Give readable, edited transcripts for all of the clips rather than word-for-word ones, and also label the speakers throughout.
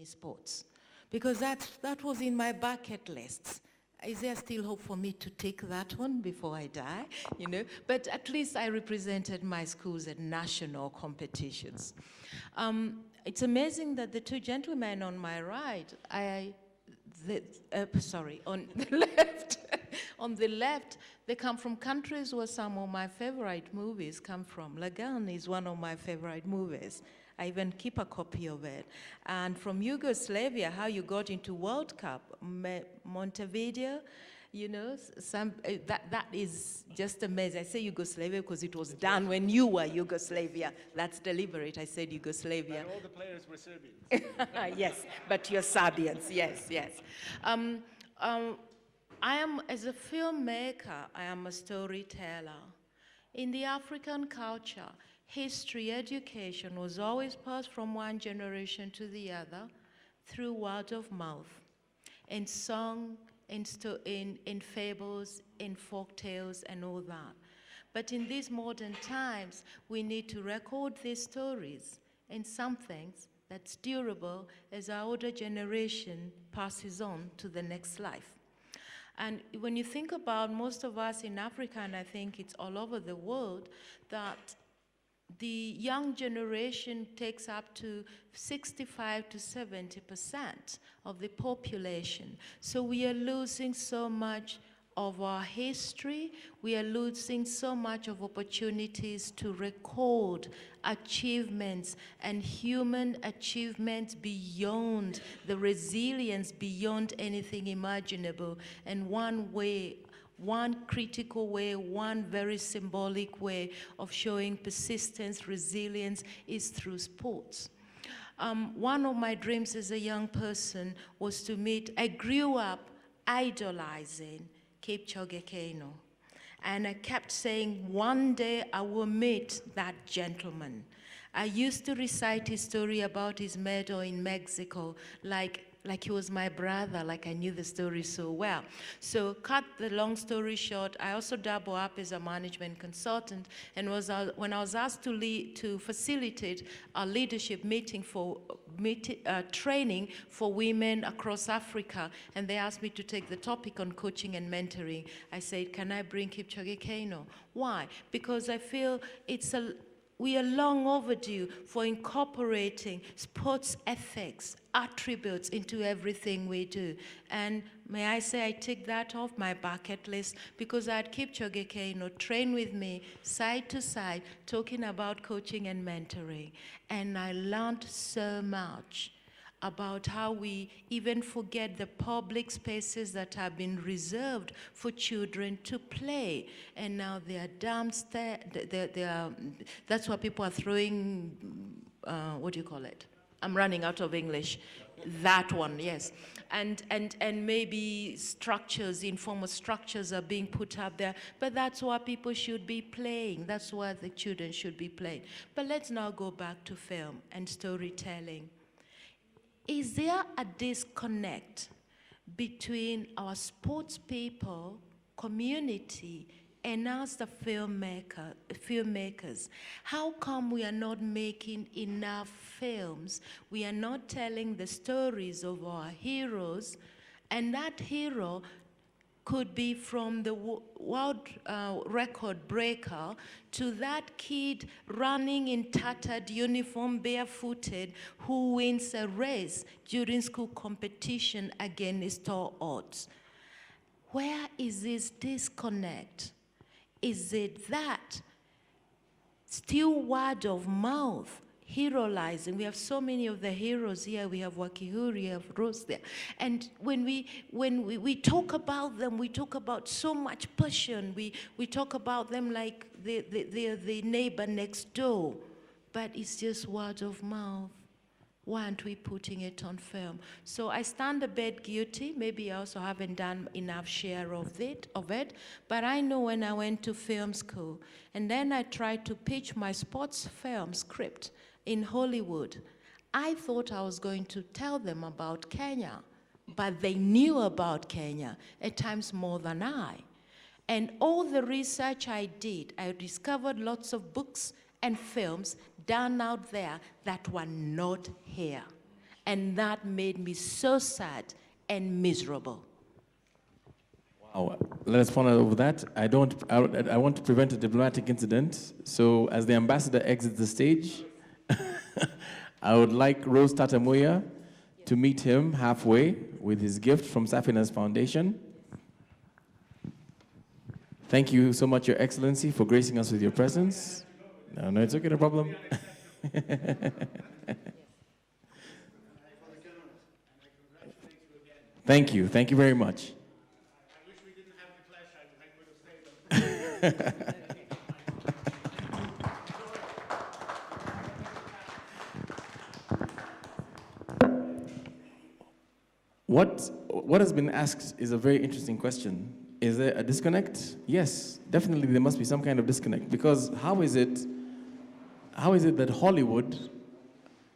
Speaker 1: sports, because that was in my bucket list. Is there still hope for me to take that one before I die? You know, but at least I represented my schools at national competitions. It's amazing that the two gentlemen on my right, on the left, on the left, they come from countries where some of my favorite movies come from. Lagan is one of my favorite movies. I even keep a copy of it. And from Yugoslavia, how you got into World Cup, Montevideo, you know, that is just amazing. I say Yugoslavia because it was done when you were Yugoslavia. That's deliberate. I said Yugoslavia.
Speaker 2: And all the players were Serbians.
Speaker 1: Yes, but you're Serbians. Yes, yes. I am, as a filmmaker, I am a storyteller. In the African culture, history, education was always passed from one generation to the other through word of mouth, in song, in fables, in folk tales, and all that. But in these modern times, we need to record these stories in something that's durable as our older generation passes on to the next life. And when you think about most of us in Africa, and I think it's all over the world, that the young generation takes up to 65 to 70% of the population. So we are losing so much of our history. We are losing so much of opportunities to record achievements and human achievements beyond the resilience, beyond anything imaginable. And one critical way, one very symbolic way of showing persistence, resilience is through sports. One of my dreams as a young person was to meet, I grew up idolizing Kipchoge Keino. And I kept saying, one day I will meet that gentleman. I used to recite his story about his medal in Mexico like he was my brother, like I knew the story so well. So cut the long story short, I also double up as a management consultant, and when I was asked to facilitate a leadership meeting for training for women across Africa, and they asked me to take the topic on coaching and mentoring, I said, can I bring Kipchoge Keino? Why? Because I feel we are long overdue for incorporating sports ethics, attributes into everything we do. And may I say I tick that off my bucket list because I had Kipchoge Keino train with me side to side talking about coaching and mentoring. And I learned so much about how we even forget the public spaces that have been reserved for children to play. And now they are downstairs, that's why people are throwing, what do you call it? I'm running out of English. That one, yes. And maybe structures, informal structures are being put up there, but that's why people should be playing. That's why the children should be playing. But let's now go back to film and storytelling. Is there a disconnect between our sports people, community, and us, the filmmakers? How come we are not making enough films? We are not telling the stories of our heroes, and that hero could be from the world record breaker to that kid running in tattered uniform, barefooted, who wins a race during school competition against all odds. Where is this disconnect? Is it that still word of mouth, heroizing? We have so many of the heroes here. We have Wakihuri, we have Rose there. And when we talk about them, we talk about so much passion. We talk about them like they're the neighbor next door. But it's just word of mouth. Why aren't we putting it on film? So I stand a bit guilty. Maybe I also haven't done enough share of it. But I know when I went to film school, and then I tried to pitch my sports film script in Hollywood, I thought I was going to tell them about Kenya, but they knew about Kenya at times more than I. And all the research I did, I discovered lots of books and films done out there that were not here. And that made me so sad and miserable.
Speaker 3: Wow. Let us ponder over that. I want to prevent a diplomatic incident. So as the ambassador exits the stage, I would like Rose Tatamuya to meet him halfway with his gift from Safina's Foundation. Thank you so much, Your Excellency, for gracing us with your presence. No, it's okay, no problem. Thank you very much.
Speaker 2: I wish we didn't have the clash. I would have stayed.
Speaker 3: What has been asked is a very interesting question. Is there a disconnect? Yes, definitely there must be some kind of disconnect, because how is it that Hollywood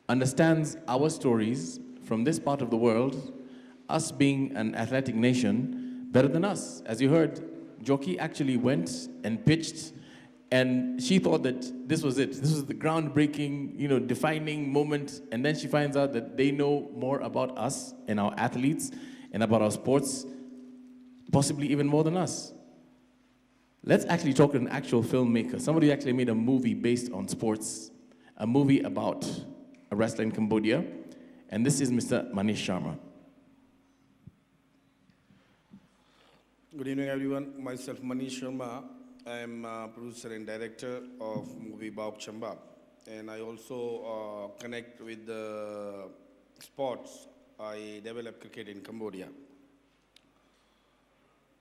Speaker 3: understands our stories from this part of the world, us being an athletic nation, better than us? As you heard, NJOKI actually went and pitched, and she thought that this was it. This was the groundbreaking, defining moment, and then she finds out that they know more about us and our athletes and about our sports, possibly even more than us. Let's actually talk to an actual filmmaker, somebody who actually made a movie based on sports, a movie about a wrestler in Cambodia, and this is Mr. MANISH Sharma.
Speaker 4: Good evening, everyone. Myself, MANISH Sharma. I am a producer and director of movie Baop Chambab, and I also connect with the sports. I develop cricket in Cambodia.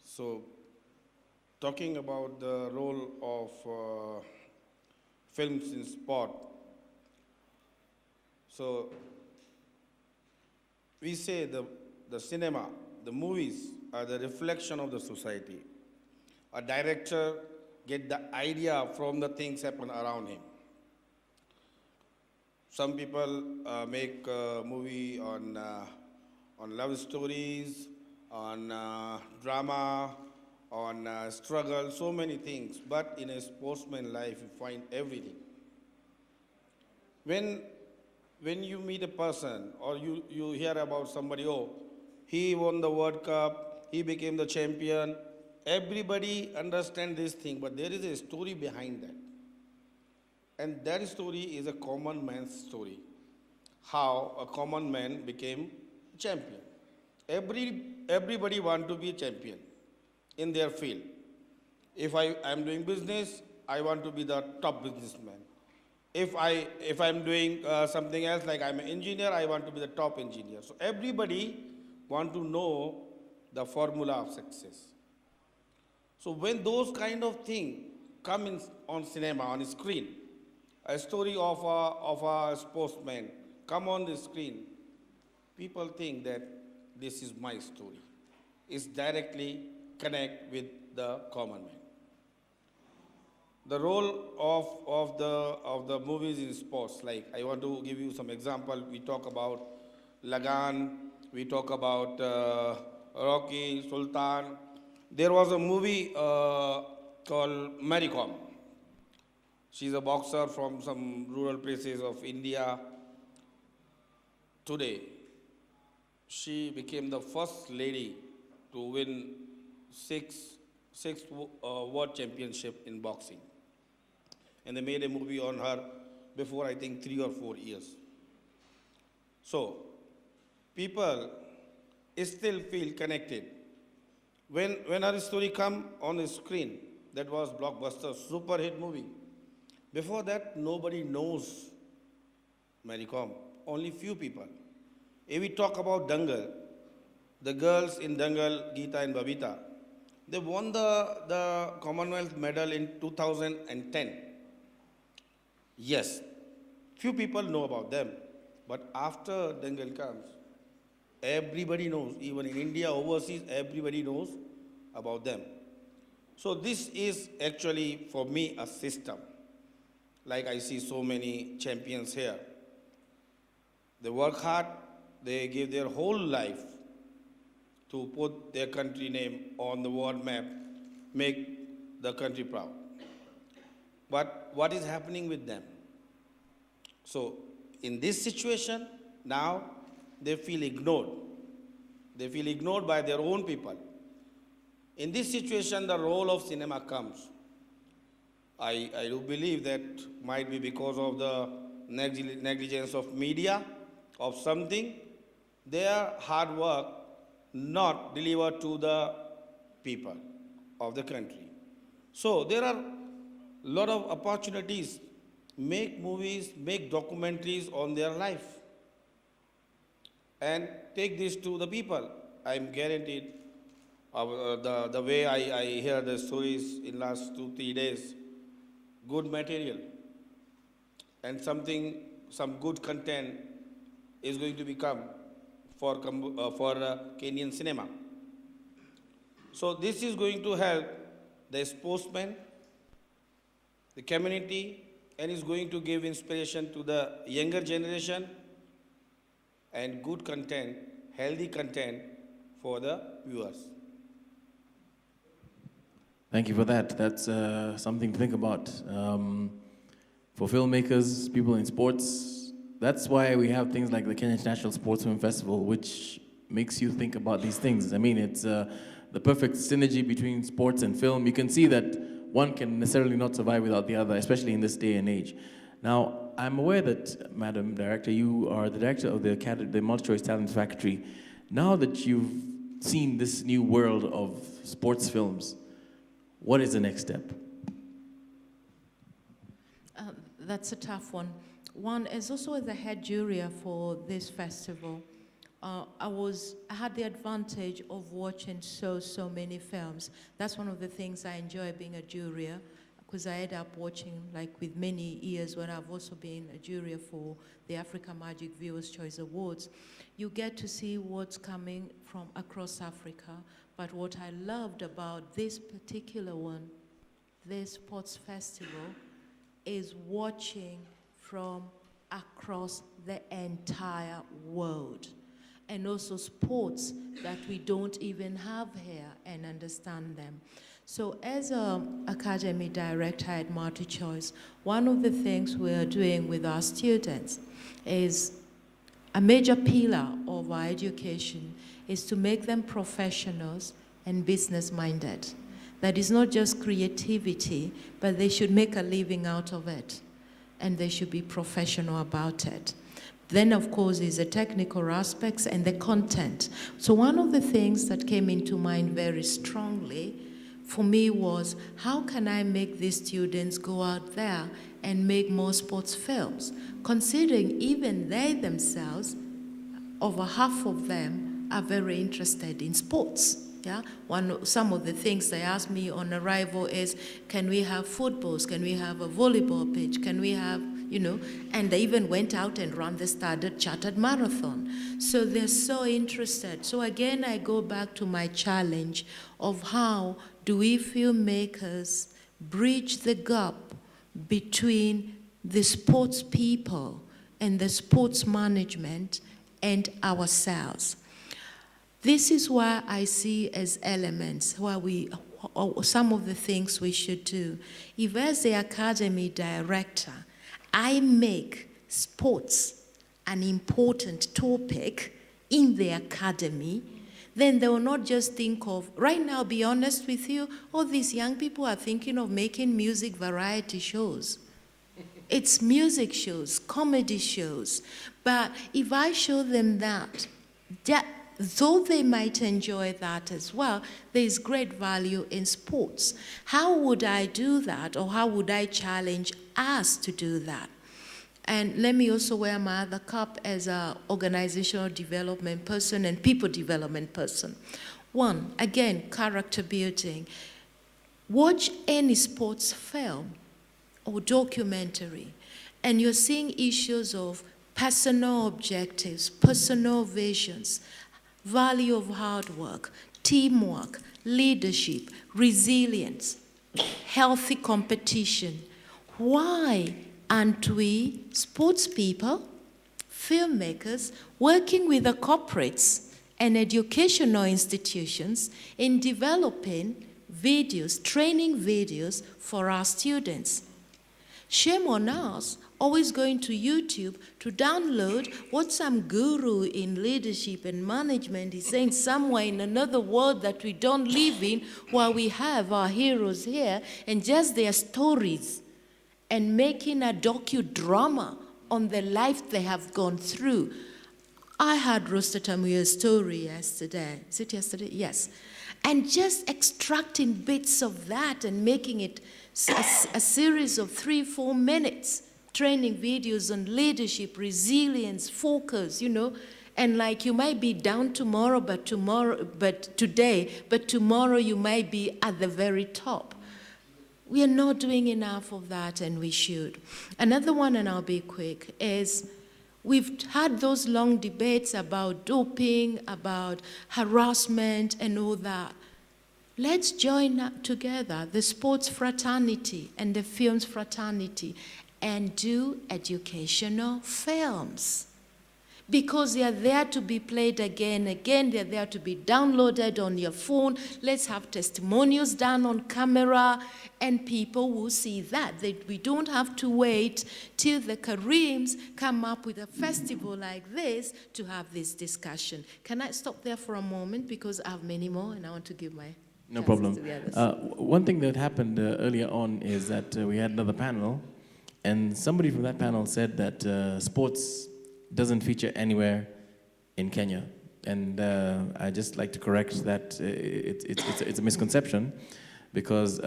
Speaker 4: So, talking about the role of films in sport, so we say the cinema, the movies are the reflection of the society. A director get the idea from the things happen around him. Some people make a movie on love stories, on drama, on struggle, so many things. But in a sportsman life, you find everything. When you meet a person or you hear about somebody, oh, he won the World Cup, he became the champion, everybody understands this thing, but there is a story behind that. And that story is a common man's story. How a common man became champion. Everybody wants to be a champion in their field. If I am doing business, I want to be the top businessman. If I'm doing something else, like I'm an engineer, I want to be the top engineer. So everybody wants to know the formula of success. So when those kind of things come in on cinema, on screen, a story of a sportsman come on the screen, people think that this is my story. It's directly connect with the common man. The role of the movies in sports, like I want to give you some example. We talk about Lagan, we talk about Rocky, Sultan. There was a movie called Maricom. She's a boxer from some rural places of India. Today, she became the first lady to win six world championship in boxing. And they made a movie on her before, I think, 3 or 4 years. So, people still feel connected. When her story come on the screen, that was blockbuster, super hit movie. Before that, nobody knows Maricom, only few people. If we talk about Dangal, the girls in Dangal, Geeta and Babita, they won the Commonwealth medal in 2010. Yes, few people know about them, but after Dangal comes, everybody knows, even in India, overseas, everybody knows about them. So this is actually, for me, a system. Like I see so many champions here. They work hard, they give their whole life to put their country name on the world map, make the country proud. But what is happening with them? So in this situation, now they feel ignored. They feel ignored by their own people. In this situation, the role of cinema comes. I do believe that might be because of the negligence of media, of something, their hard work not delivered to the people of the country. So there are a lot of opportunities. Make movies, make documentaries on their life, and take this to the people. I'm guaranteed, the way I hear the stories in last 2-3 days, good material and some good content is going to become for Kenyan cinema. So this is going to help the sportsmen, the community, and is going to give inspiration to the younger generation and good content, healthy content for the viewers.
Speaker 3: Thank you for that. That's something to think about. For filmmakers, people in sports, that's why we have things like the Kenya International Sports Film Festival, which makes you think about these things. I mean, it's the perfect synergy between sports and film. You can see that one can necessarily not survive without the other, especially in this day and age. Now, I'm aware that, Madam Director, you are the director of the Multi-Choice Talent Factory. Now that you've seen this new world of sports films, what is the next step?
Speaker 1: That's a tough one. One is also the head juror for this festival. I had the advantage of watching so many films. That's one of the things I enjoy being a juror, because I ended up watching, like with many years when I've also been a juror for the Africa Magic Viewers' Choice Awards. You get to see what's coming from across Africa, but what I loved about this particular one, this sports festival, is watching from across the entire world, and also sports that we don't even have here and understand them. So as an academy director at Multi-Choice, one of the things we're doing with our students is a major pillar of our education is to make them professionals and business-minded. That is not just creativity, but they should make a living out of it, and they should be professional about it. Then, of course, is the technical aspects and the content. So one of the things that came into mind very strongly for me was, how can I make these students go out there and make more sports films, considering even they themselves, over half of them are very interested in sports. Yeah? Some of the things they asked me on arrival is, can we have footballs? Can we have a volleyball pitch? Can we have, and they even went out and ran the Standard Chartered Marathon. So they're so interested. So again, I go back to my challenge of how do we filmmakers bridge the gap between the sports people and the sports management and ourselves. This is why I see as elements where some of the things we should do. If as the academy director, I make sports an important topic in the academy, then they will not just think of, right now, be honest with you, all these young people are thinking of making music variety shows. It's music shows, comedy shows. But if I show them that though they might enjoy that as well, there is great value in sports. How would I do that, or how would I challenge us to do that? And let me also wear my other cap as an organizational development person and people development person. One, again, character building. Watch any sports film or documentary, and you're seeing issues of personal objectives, personal visions, value of hard work, teamwork, leadership, resilience, healthy competition. Why aren't we sports people, filmmakers, working with the corporates and educational institutions in developing videos, training videos for our students? Shame on us, always going to YouTube to download what some guru in leadership and management is saying somewhere in another world that we don't live in, while we have our heroes here and just their stories, and making a docudrama on the life they have gone through. I heard Rostatamuya's story yesterday. Is it yesterday? Yes. And just extracting bits of that and making it a series of 3-4 minutes, training videos on leadership, resilience, focus, you know, and like you might be down tomorrow, but today, but tomorrow you might be at the very top. We are not doing enough of that, and we should. Another one, and I'll be quick, is we've had those long debates about doping, about harassment, and all that. Let's join up together, the sports fraternity and the films fraternity, and do educational films. Because they are there to be played again, they're there to be downloaded on your phone. Let's have testimonials done on camera, and people will see that. We don't have to wait till the Karims come up with a festival like this to have this discussion. Can I stop there for a moment, because I have many more and I want to give my
Speaker 3: No
Speaker 1: chances
Speaker 3: problem.
Speaker 1: to the others.
Speaker 3: One thing that happened earlier on is that we had another panel, and somebody from that panel said that sports doesn't feature anywhere in Kenya. And I just like to correct that. It's a misconception, because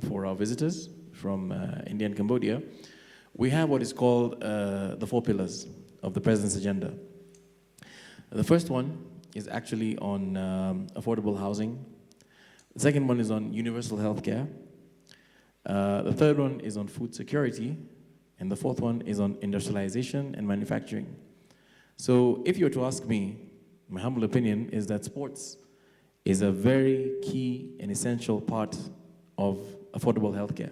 Speaker 3: for our visitors from India and Cambodia, we have what is called the 4 pillars of the President's agenda. The first one is actually on affordable housing. The second one is on universal health care. The third one is on food security. And the fourth one is on industrialization and manufacturing. So if you were to ask me, my humble opinion is that sports is a very key and essential part of affordable healthcare.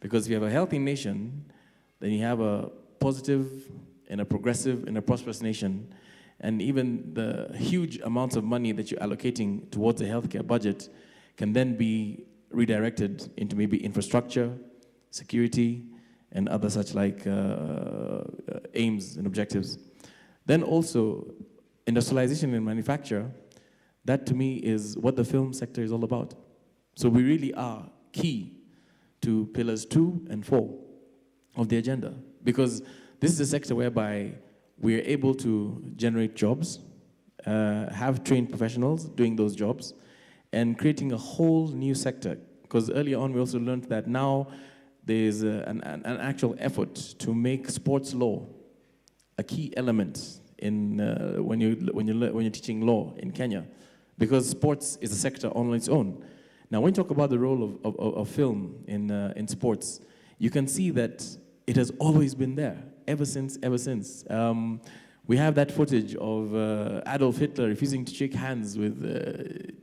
Speaker 3: Because if you have a healthy nation, then you have a positive and a progressive and a prosperous nation. And even the huge amounts of money that you're allocating towards the healthcare budget can then be redirected into maybe infrastructure, security, and other such like aims and objectives. Then also, industrialization and manufacture, that to me is what the film sector is all about. So we really are key to pillars 2 and 4 of the agenda, because this is a sector whereby we are able to generate jobs, have trained professionals doing those jobs, and creating a whole new sector. Because earlier on we also learned that now there's an actual effort to make sports law a key element in when you're teaching law in Kenya, because sports is a sector on its own. Now, when you talk about the role of film in sports, you can see that it has always been there ever since. We have that footage of Adolf Hitler refusing to shake hands with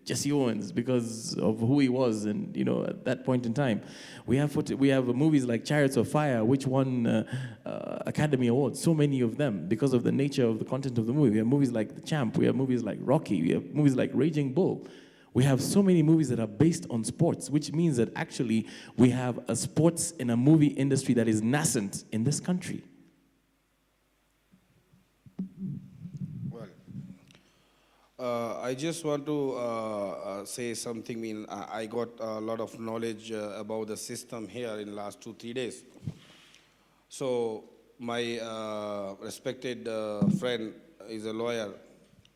Speaker 3: Jesse Owens because of who he was, and at that point in time, we have movies like Chariots of Fire, which won Academy Awards, so many of them, because of the nature of the content of the movie. We have movies like The Champ, we have movies like Rocky, we have movies like Raging Bull. We have so many movies that are based on sports, which means that actually we have a sports and a movie industry that is nascent in this country.
Speaker 4: I just want to say something. I got a lot of knowledge about the system here in the last 2-3 days. So my respected friend is a lawyer.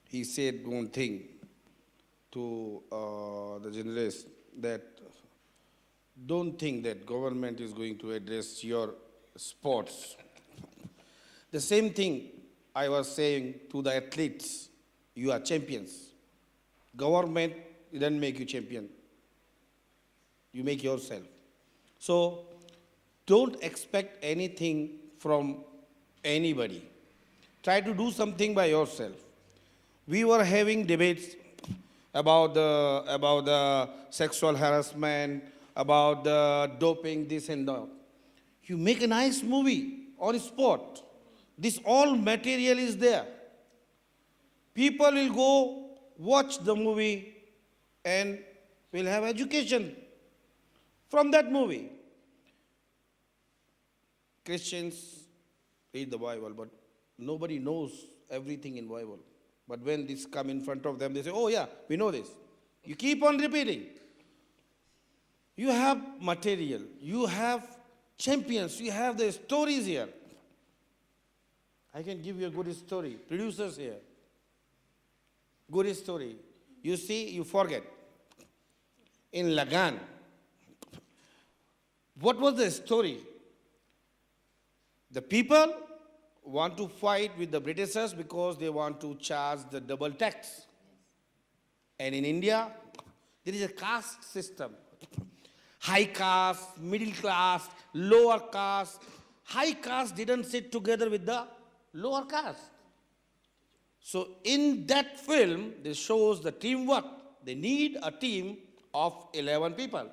Speaker 4: He said one thing to the journalists, that don't think that government is going to address your sports. The same thing I was saying to the athletes. You are champions. Government didn't make you champion. You make yourself. So don't expect anything from anybody. Try to do something by yourself. We were having debates about the sexual harassment, about the doping, this and that. You make a nice movie on sport. This all material is there. People will go watch the movie and will have education from that movie. Christians read the Bible, but nobody knows everything in Bible. But when this come in front of them, they say, oh yeah, we know this. You keep on repeating. You have material, you have champions, you have the stories here. I can give you a good story. Producers here. Good story. You see, you forget. In Lagan, what was the story? The people want to fight with the Britishers because they want to charge the double tax. And in India, there is a caste system. High caste, middle class, lower caste. High caste didn't sit together with the lower caste. So in that film, this shows the teamwork. They need a team of 11 people.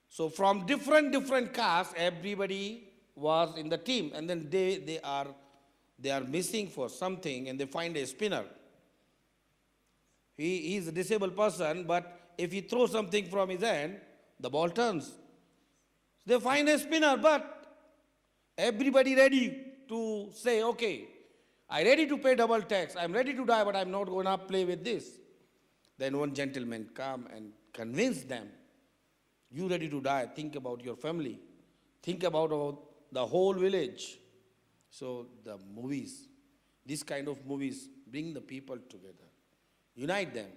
Speaker 4: So from different castes, everybody was in the team, and then they are missing for something, and they find a spinner. He is a disabled person, but if he throws something from his hand, the ball turns. They find a spinner, but everybody ready to say, okay, I'm ready to pay double tax, I'm ready to die, but I'm not going to play with this. Then one gentleman come and convince them, you ready to die, think about your family, think about the whole village. So the movies, this kind of movies bring the people together, unite them.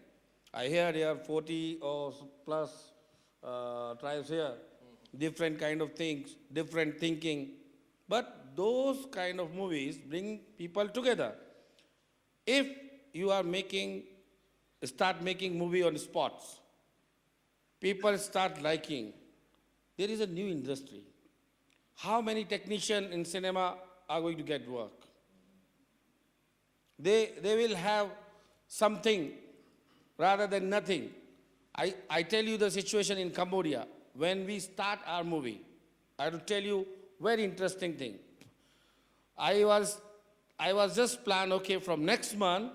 Speaker 4: I hear there are 40 or plus tribes here, different kind of things, different thinking. But those kind of movies bring people together. If you are start making movie on sports, people start liking, there is a new industry. How many technicians in cinema are going to get work? They will have something rather than nothing. I tell you the situation in Cambodia. When we start our movie, I will tell you very interesting thing. I was just planned, okay, from next month,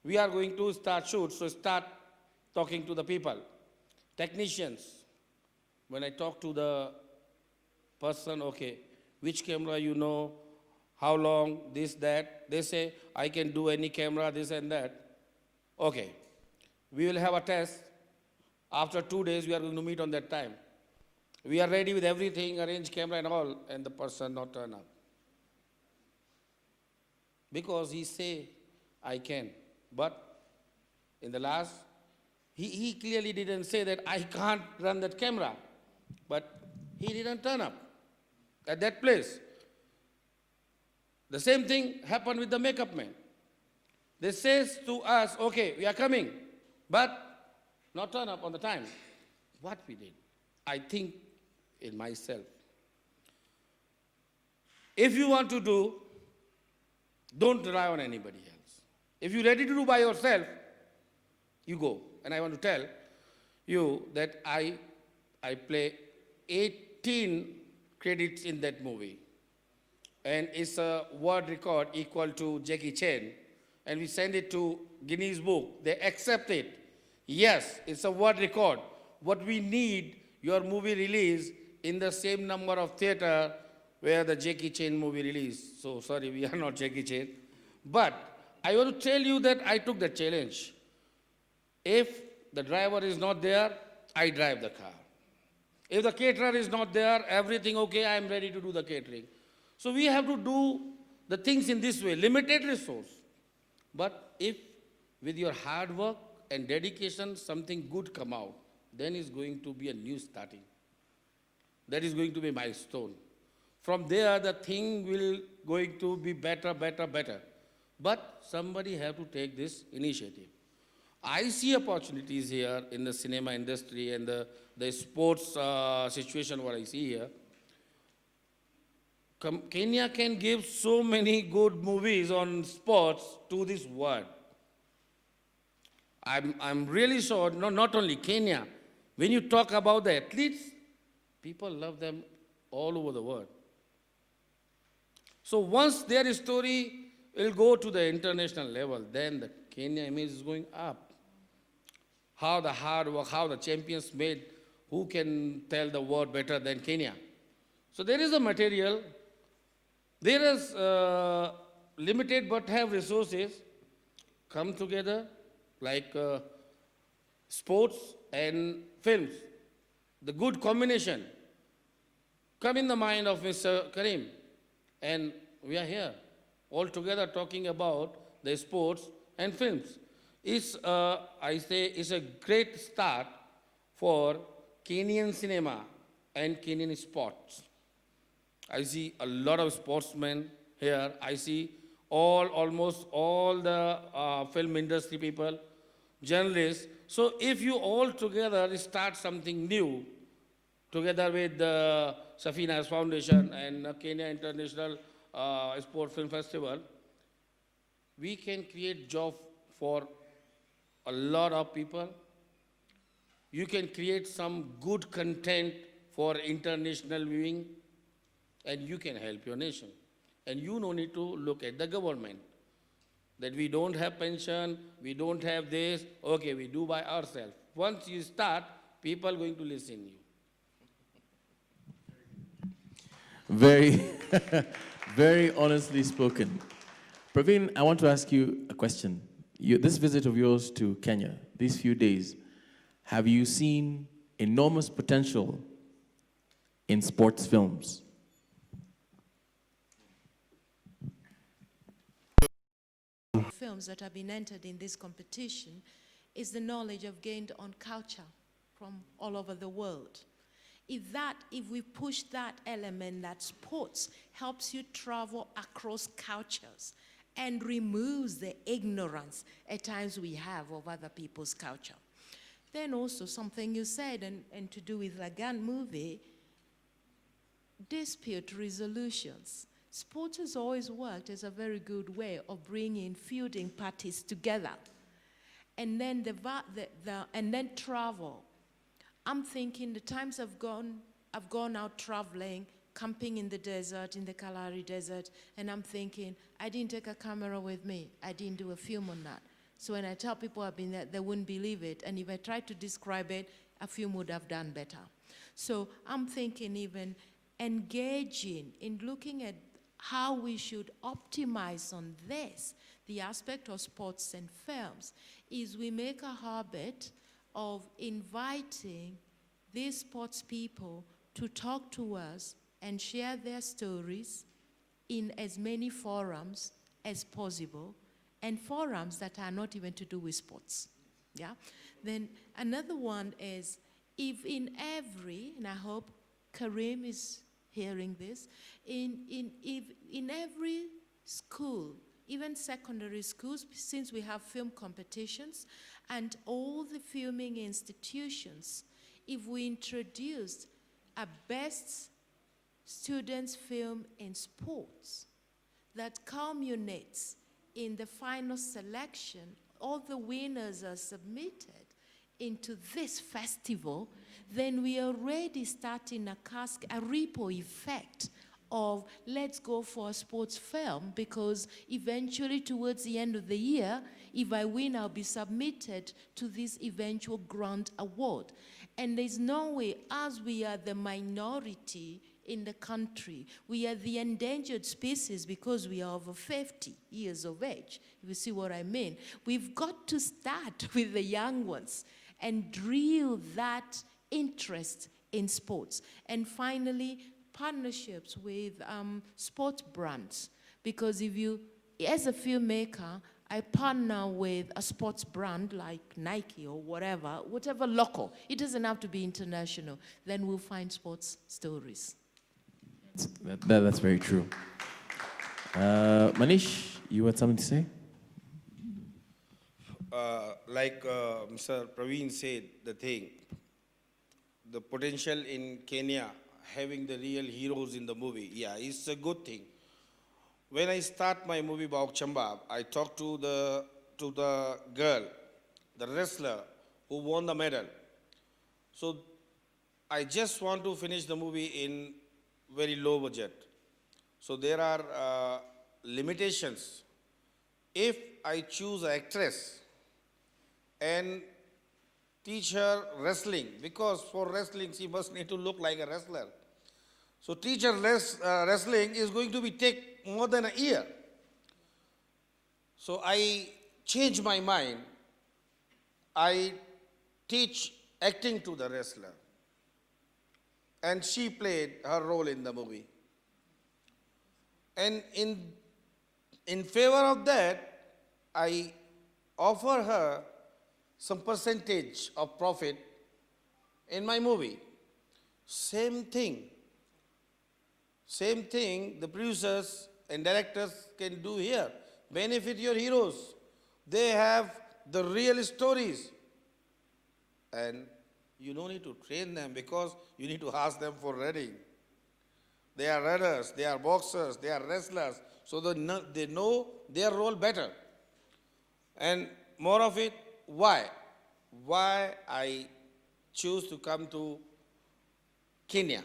Speaker 4: we are going to start shoot, so start talking to the people. Technicians, when I talk to the person, okay, which camera you know, how long, this, that, they say, I can do any camera, this and that. Okay, we will have a test. After 2 days, we are going to meet on that time. We are ready with everything, arrange camera and all, and the person not turn up. Because he say, I can. But in the last, he clearly didn't say that I can't run that camera. But he didn't turn up at that place. The same thing happened with the makeup man. They says to us, okay, we are coming, but not turn up on the time. What we did, I think in myself. If you want to do, don't rely on anybody else. If you're ready to do by yourself, you go. And I want to tell you that I play 18 credits in that movie. And it's a world record equal to Jackie Chan. And we send it to Guinness Book. They accept it. Yes, it's a world record. What we need, your movie release in the same number of theater where the Jackie Chan movie released. So sorry, we are not Jackie Chan. But I want to tell you that I took the challenge. If the driver is not there, I drive the car. If the caterer is not there, everything okay, I am ready to do the catering. So we have to do the things in this way, limited resource. But if with your hard work and dedication, something good come out, then it's going to be a new starting. That is going to be a milestone. From there, the thing will going to be better, better, better. But somebody have to take this initiative. I see opportunities here in the cinema industry and the sports situation what I see here. Kenya can give so many good movies on sports to this world. I'm really sure, not only Kenya, when you talk about the athletes, people love them all over the world. So once their story will go to the international level, then the Kenya image is going up. How the hard work, how the champions made, who can tell the world better than Kenya? So there is a material, There is limited but have resources come together like sports and films. The good combination come in the mind of Mr. Karim. And we are here all together talking about the sports and films. It's, I say, it's a great start for Kenyan cinema and Kenyan sports. I see a lot of sportsmen here. I see almost all the film industry people, journalists. So if you all together start something new, together with the Safina's Foundation and Kenya International Sport Film Festival, we can create job for a lot of people. You can create some good content for international viewing, and you can help your nation. And you no need to look at the government, that we don't have pension, we don't have this, okay, we do by ourselves. Once you start, people are going to listen to you.
Speaker 3: Very, very honestly spoken. Praveen, I want to ask you a question. This visit of yours to Kenya, these few days, have you seen enormous potential in sports films?
Speaker 1: Films that have been entered in this competition is the knowledge I've gained on culture from all over the world. If we push that element, that sports helps you travel across cultures and removes the ignorance at times we have of other people's culture. Then also something you said, and to do with Lagan movie, dispute resolutions. Sports has always worked as a very good way of bringing feuding parties together. And then and then travel. I'm thinking the times I've gone out traveling, camping in the desert, in the Kalahari Desert, and I'm thinking, I didn't take a camera with me. I didn't do a film on that. So when I tell people I've been there, they wouldn't believe it. And if I tried to describe it, a film would have done better. So I'm thinking even engaging in looking at how we should optimize on this, the aspect of sports and films, is we make a habit of inviting these sports people to talk to us and share their stories in as many forums as possible, and forums that are not even to do with sports. Yeah? Then another one is, if in every, and I hope Karim is hearing this, if in every school, even secondary schools, since we have film competitions, and all the filming institutions, if we introduced a best students film in sports that culminates in the final selection, all the winners are submitted into this festival, then we are already starting a ripple effect of let's go for a sports film, because eventually towards the end of the year, if I win, I'll be submitted to this eventual grant award. And there's no way, as we are the minority in the country, we are the endangered species because we are over 50 years of age, if you see what I mean. We've got to start with the young ones and drill that interest in sports. And finally, partnerships with sports brands. Because if you, as a filmmaker, I partner with a sports brand like Nike or whatever local. It doesn't have to be international. Then we'll find sports stories.
Speaker 3: That's very true. Manish, you had something to say?
Speaker 4: Like Mr. Praveen said, the potential in Kenya, having the real heroes in the movie, yeah, it's a good thing. When I start my movie Bauk Chamba, I talked to the girl, the wrestler who won the medal. So I just want to finish the movie in very low budget. So there are limitations. If I choose an actress and teach her wrestling, because for wrestling she must need to look like a wrestler. So teach her wrestling is going to take more than a year. So I changed my mind. I teach acting to the wrestler. And she played her role in the movie. And in favor of that, I offer her some percentage of profit in my movie. Same thing the producers and directors can do here. Benefit your heroes. They have the real stories. And you don't need to train them because you need to ask them for running. They are runners, they are boxers, they are wrestlers, so they know their role better. And more of it, why? Why I choose to come to Kenya.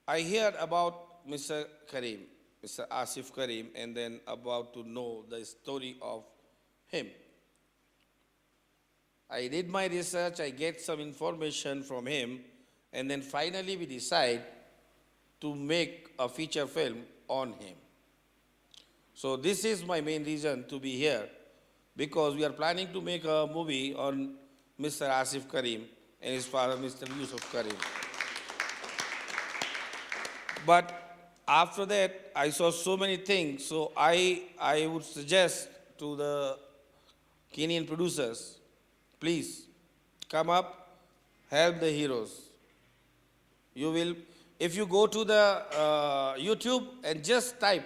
Speaker 4: I heard about Mr. Karim, Mr. Asif Karim, and then about to know the story of him. I did my research, I get some information from him, and then finally we decide to make a feature film on him. So this is my main reason to be here, because we are planning to make a movie on Mr. Asif Karim and his father, Mr. Yusuf Karim. But after that, I saw so many things, so I would suggest to the Kenyan producers, please come up, help the heroes. You will, if you go to the YouTube and just type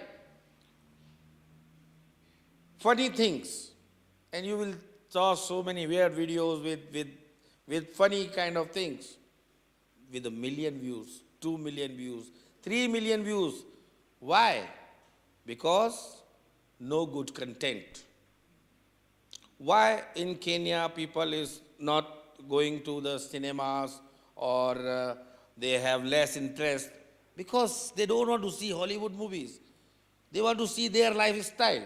Speaker 4: funny things, and you will saw so many weird videos with funny kind of things, with 1 million views, 2 million views, 3 million views. Why? Because no good content. Why in Kenya people is not going to the cinemas or they have less interest? Because they don't want to see Hollywood movies. They want to see their lifestyle.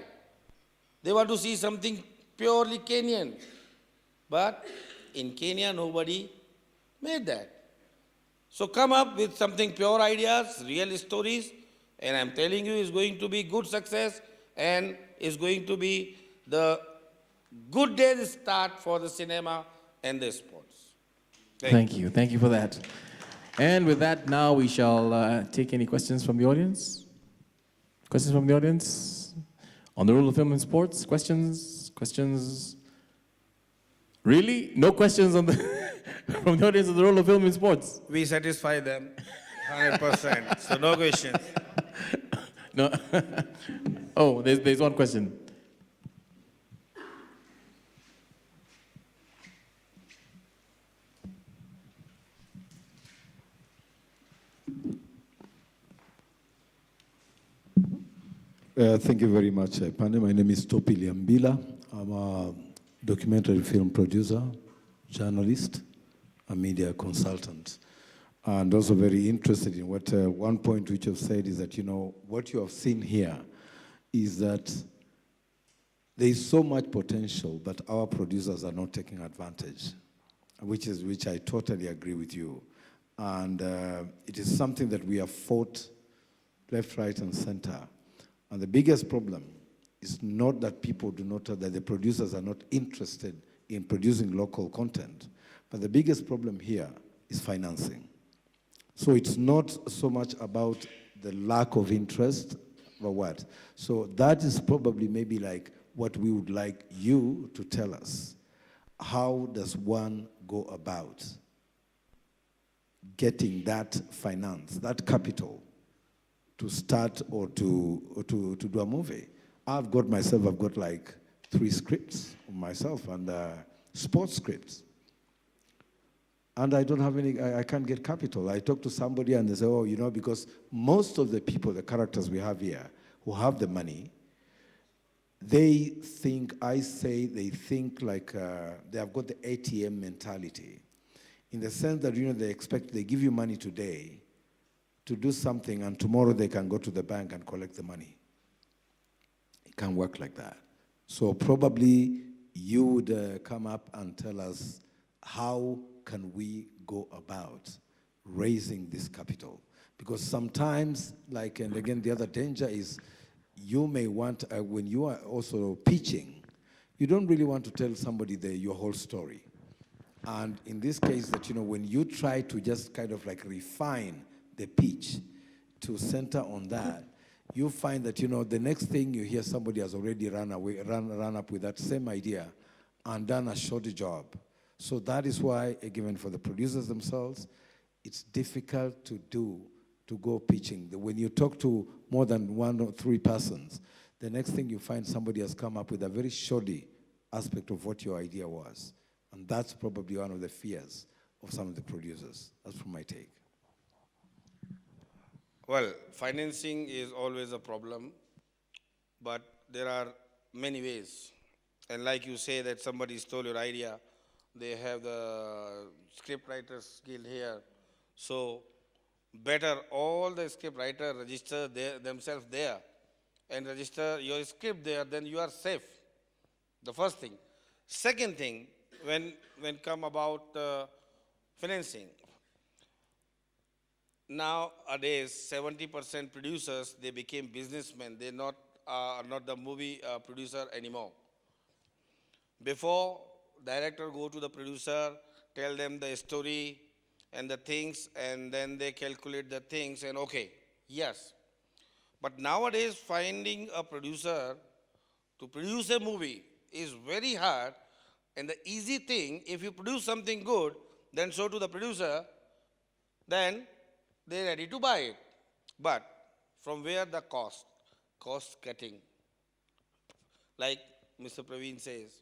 Speaker 4: They want to see something purely Kenyan. But in Kenya, nobody made that. So come up with something pure ideas, real stories, and I'm telling you it's going to be good success and it's going to be the good day's start for the cinema and the sports.
Speaker 3: Thank you. Thank you for that. And with that, now we shall take any questions from the audience. Questions from the audience? On the role of film and sports? Questions? Questions? Really? No questions on the from the audience on the role of film and sports?
Speaker 4: We satisfy them 100%, so no questions.
Speaker 3: No. Oh, there's one question.
Speaker 5: Thank you very much, Pande. My name is Topi Liambila. I'm a documentary film producer, journalist, a media consultant, and also very interested in what one point which you've said is that, you know, what you have seen here is that there is so much potential that our producers are not taking advantage, which I totally agree with you. And it is something that we have fought left, right, and center. And the biggest problem is not that people do not, that the producers are not interested in producing local content, but the biggest problem here is financing. So it's not so much about the lack of interest, or what. So that is probably maybe like what we would like you to tell us. How does one go about getting that finance, that capital, to start or to do a movie? I've got like 3 scripts myself and sports scripts. And I don't have any, I can't get capital. I talk to somebody and they say, oh, you know, because most of the people, the characters we have here, who have the money, they think like they have got the ATM mentality. In the sense that, you know, they give you money today to do something, and tomorrow they can go to the bank and collect the money. It can't work like that. So probably you would come up and tell us, how can we go about raising this capital. Because sometimes, like, and again, the other danger is you may want, when you are also pitching, you don't really want to tell somebody your whole story. And in this case, that, you know, when you try to just kind of like refine the pitch to center on that, you find that, you know, the next thing you hear somebody has already run up with that same idea and done a short job. So that is why, again, for the producers themselves, it's difficult to go pitching. When you talk to more than 1 or 3 persons, the next thing you find somebody has come up with a very shoddy aspect of what your idea was. And that's probably one of the fears of some of the producers. That's from my take.
Speaker 4: Well, financing is always a problem, but there are many ways. And like you say that somebody stole your idea, they have the scriptwriters guild here. So better all the scriptwriters register themselves there and register your script there, then you are safe. The first thing. Second thing, when come about financing, nowadays 70% producers, they became businessmen. They not the movie producer anymore. Before, director go to the producer, tell them the story and the things, and then they calculate the things, and okay, yes. But nowadays, finding a producer to produce a movie is very hard, and the easy thing, if you produce something good, then show to the producer, then they're ready to buy it. But from where the cost cutting? Like Mr. Praveen says,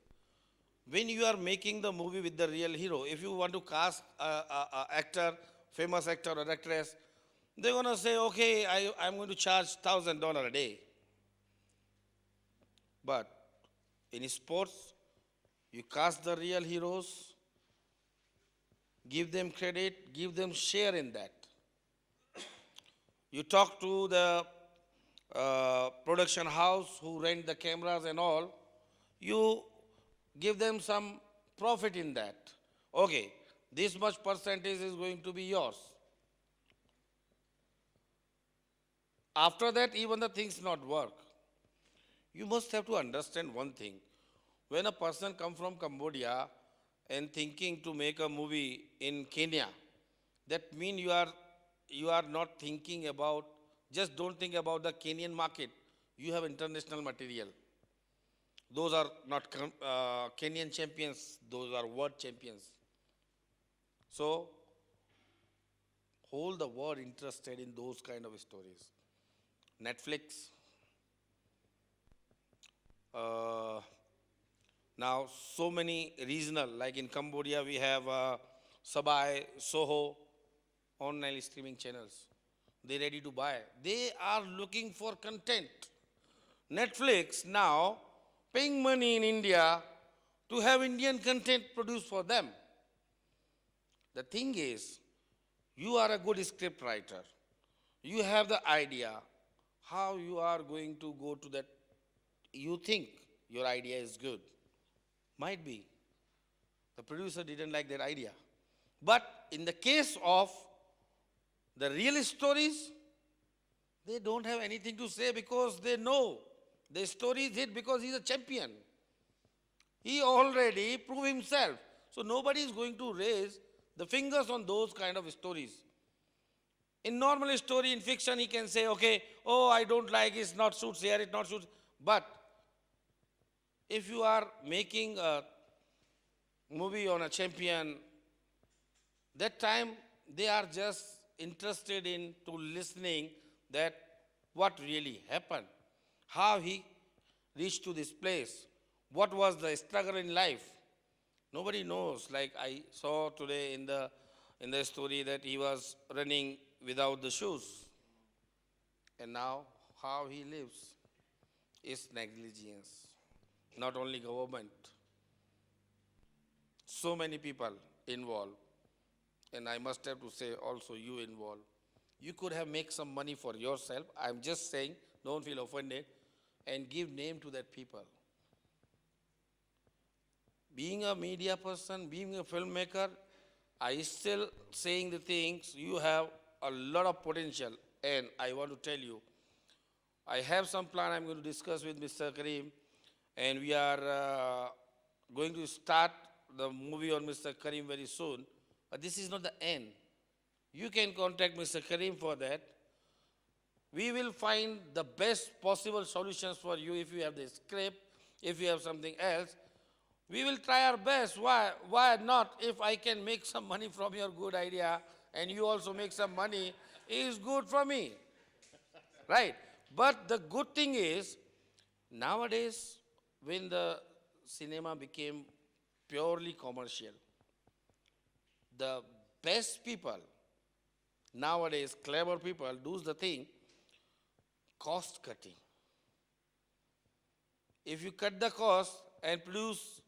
Speaker 4: when you are making the movie with the real hero, if you want to cast an actor, famous actor or actress, they're going to say, okay, I'm going to charge $1,000 a day. But in sports, you cast the real heroes, give them credit, give them share in that. You talk to the production house who rent the cameras and all, you give them some profit in that. Okay, this much percentage is going to be yours. After that, even the things not work. You must have to understand one thing. When a person comes from Cambodia and thinking to make a movie in Kenya, that means you are not thinking about, just don't think about the Kenyan market. You have international material. Those are not Kenyan champions, those are world champions. So, hold the world interested in those kind of stories. Netflix. Now, so many regional, like in Cambodia, we have Sabai, Soho, online streaming channels. They're ready to buy. They are looking for content. Netflix now paying money in India to have Indian content produced for them. The thing is, you are a good script writer. You have the idea how you are going to go to that. You think your idea is good. Might be. The producer didn't like that idea. But in the case of the real stories, they don't have anything to say because they know the story is hit because he's a champion. He already proved himself. So nobody is going to raise the fingers on those kind of stories. In normal story, in fiction, he can say, okay, oh, I don't like it, it's not suits here, it not suits. But if you are making a movie on a champion, that time they are just interested in to listening that what really happened, how he reached to this place, what was the struggle in life. Nobody knows. Like I saw today in the story that he was running without the shoes. And now how he lives is negligence. Not only government. So many people involved. And I must have to say also you involved. You could have made some money for yourself. I'm just saying, don't feel offended. And give name to that people. Being a media person, being a filmmaker, I still saying the things, you have a lot of potential, and I want to tell you, I have some plan I'm going to discuss with Mr. Karim, and we are going to start the movie on Mr. Karim very soon, but this is not the end. You can contact Mr. Karim for that. We will find the best possible solutions for you if you have the script, if you have something else. We will try our best. Why not? If I can make some money from your good idea and you also make some money, it is good for me. Right? But the good thing is, nowadays, when the cinema became purely commercial, the best people, nowadays, clever people, do the thing, cost cutting. If you cut the cost and produce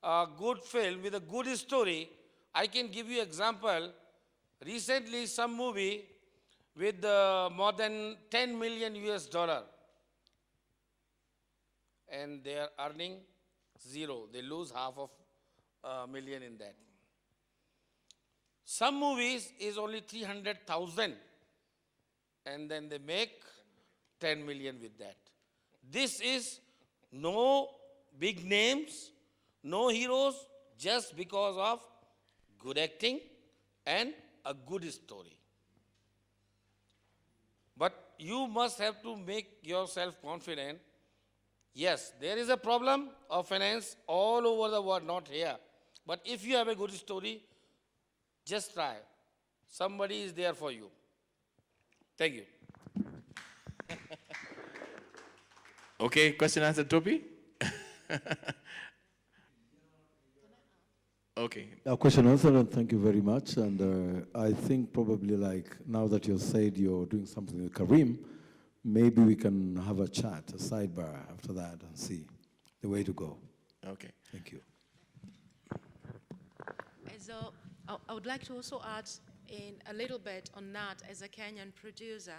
Speaker 4: a good film with a good story, I can give you example. Recently, some movie with more than 10 million US dollar, and they are earning zero. They lose half of a million in that. Some movies is only 300,000, and then they make 10 million with that. This is no big names, no heroes, just because of good acting and a good story. But you must have to make yourself confident. Yes, there is a problem of finance all over the world, not here. But if you have a good story, just try. Somebody is there for you. Thank you.
Speaker 3: Okay, question answered, Topi? Okay.
Speaker 5: Question answered, and thank you very much. And I think probably like now that you said you're doing something with Karim, maybe we can have a chat, a sidebar after that and see the way to go.
Speaker 3: Okay.
Speaker 5: Thank you.
Speaker 1: So I would like to also add in a little bit on that as a Kenyan producer.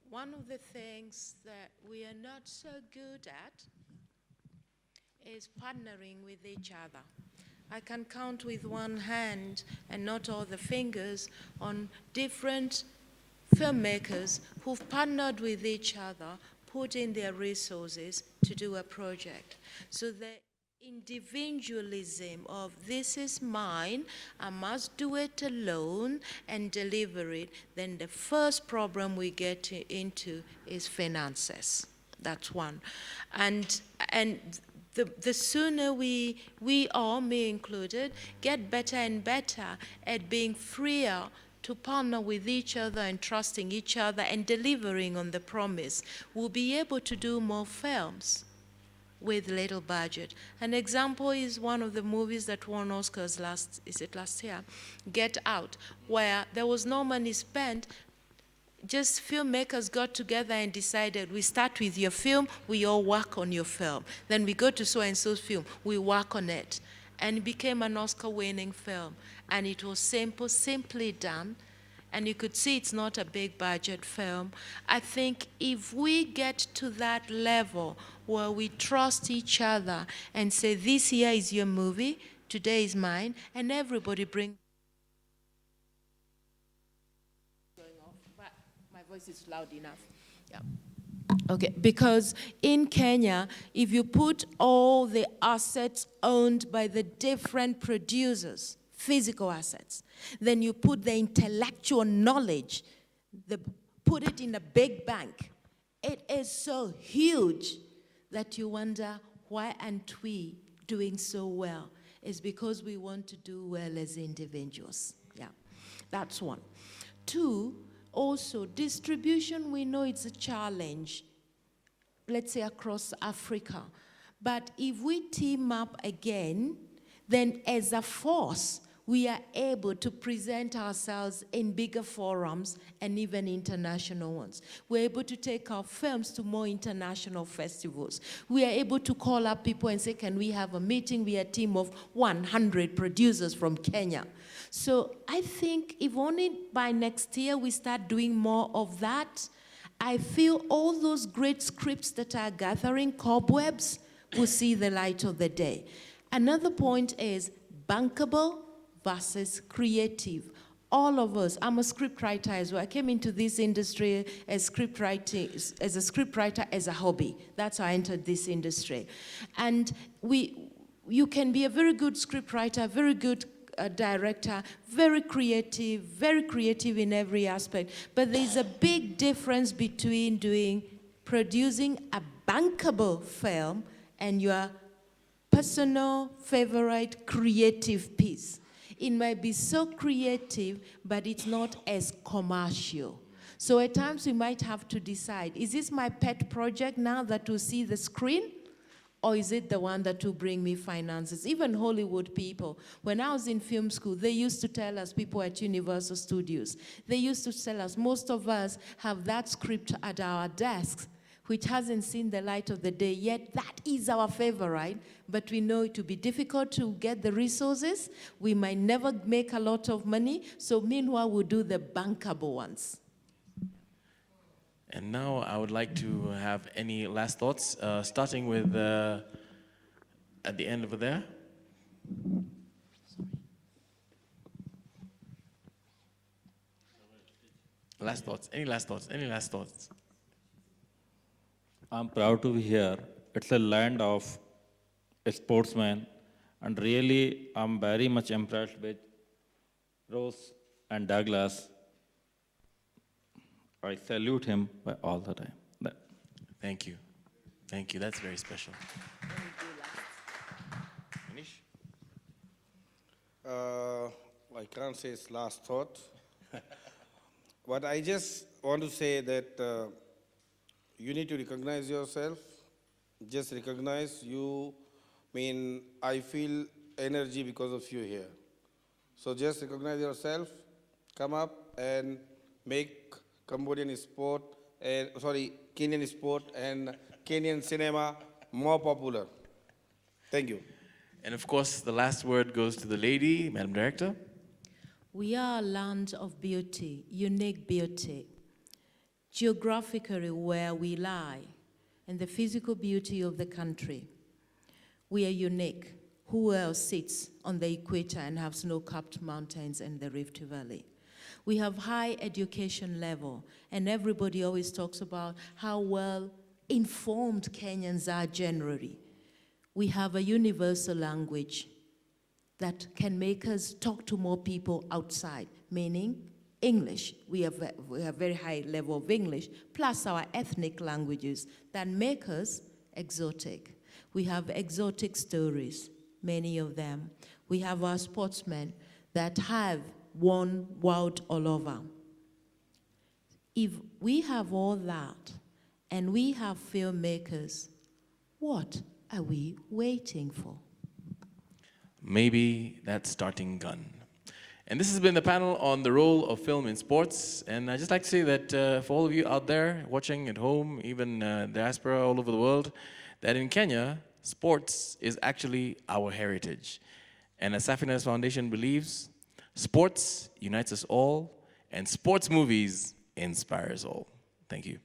Speaker 1: One of the things that we are not so good at is partnering with each other. I can count with one hand and not all the fingers on different filmmakers who've partnered with each other, put in their resources to do a project. So the individualism of this is mine, I must do it alone and deliver it, then the first problem we get into is finances. That's one. And the sooner we all, me included, get better and better at being freer to partner with each other and trusting each other and delivering on the promise, we'll be able to do more films with little budget. An example is one of the movies that won Oscars last year, Get Out, where there was no money spent. Just filmmakers got together and decided, we start with your film, we all work on your film. Then we go to so-and-so's film, we work on it. And it became an Oscar-winning film. And it was simple, simply done. And you could see it's not a big budget film. I think if we get to that level where we trust each other and say, this here is your movie, today is mine, and everybody bring voice is loud enough. Yeah. Okay, because in Kenya, if you put all the assets owned by the different producers, physical assets, then you put the intellectual knowledge, put it in a big bank, it is so huge that you wonder, why aren't we doing so well? It's because we want to do well as individuals. Yeah, that's one. Two, also, distribution, we know it's a challenge, let's say across Africa. But if we team up again, then as a force, we are able to present ourselves in bigger forums and even international ones. We're able to take our films to more international festivals. We are able to call up people and say, can we have a meeting? We are a team of 100 producers from Kenya. So I think if only by next year we start doing more of that, I feel all those great scripts that are gathering cobwebs will see the light of the day. Another point is bankable versus creative. All of us, I'm a scriptwriter as well. I came into this industry as scriptwriting, as a scriptwriter as a hobby. That's how I entered this industry. And you can be a very good scriptwriter, very good director, very creative in every aspect. But there's a big difference between producing a bankable film and your personal favorite creative piece. It might be so creative, but it's not as commercial. So at times we might have to decide, is this my pet project now that will see the screen? Or is it the one that will bring me finances? Even Hollywood people, when I was in film school, they used to tell us, people at Universal Studios, they used to tell us, most of us have that script at our desks, which hasn't seen the light of the day yet. That is our favorite, but we know it will be difficult to get the resources. We might never make a lot of money, so meanwhile, we'll do the bankable ones.
Speaker 3: And now I would like to have any last thoughts, starting with at the end over there. Last thoughts, any last thoughts, any last thoughts?
Speaker 6: I'm proud to be here. It's a land of a sportsman, and really I'm very much impressed with Rose and Douglas. I salute him by all the time.
Speaker 3: Thank you. Thank you. That's very special. Manish?
Speaker 4: I can't say it's last thought. But I just want to say that you need to recognize yourself. Just recognize you. I feel energy because of you here. So just recognize yourself, come up and make Kenyan sport and Kenyan cinema more popular. Thank you.
Speaker 3: And of course, the last word goes to the lady, Madam Director.
Speaker 1: We are a land of beauty, unique beauty. Geographically where we lie, and the physical beauty of the country. We are unique. Who else sits on the equator and have snow-capped mountains and the Rift Valley? We have high education level, and everybody always talks about how well informed Kenyans are generally. We have a universal language that can make us talk to more people outside, meaning English. We have very high level of English, plus our ethnic languages that make us exotic. We have exotic stories, many of them. We have our sportsmen that have won world all over. If we have all that, and we have filmmakers, what are we waiting for?
Speaker 3: Maybe that starting gun. And this has been the panel on the role of film in sports. And I'd just like to say that for all of you out there watching at home, even diaspora all over the world, that in Kenya, sports is actually our heritage. And as Safinas Foundation believes, sports unites us all, and sports movies inspire us all. Thank you.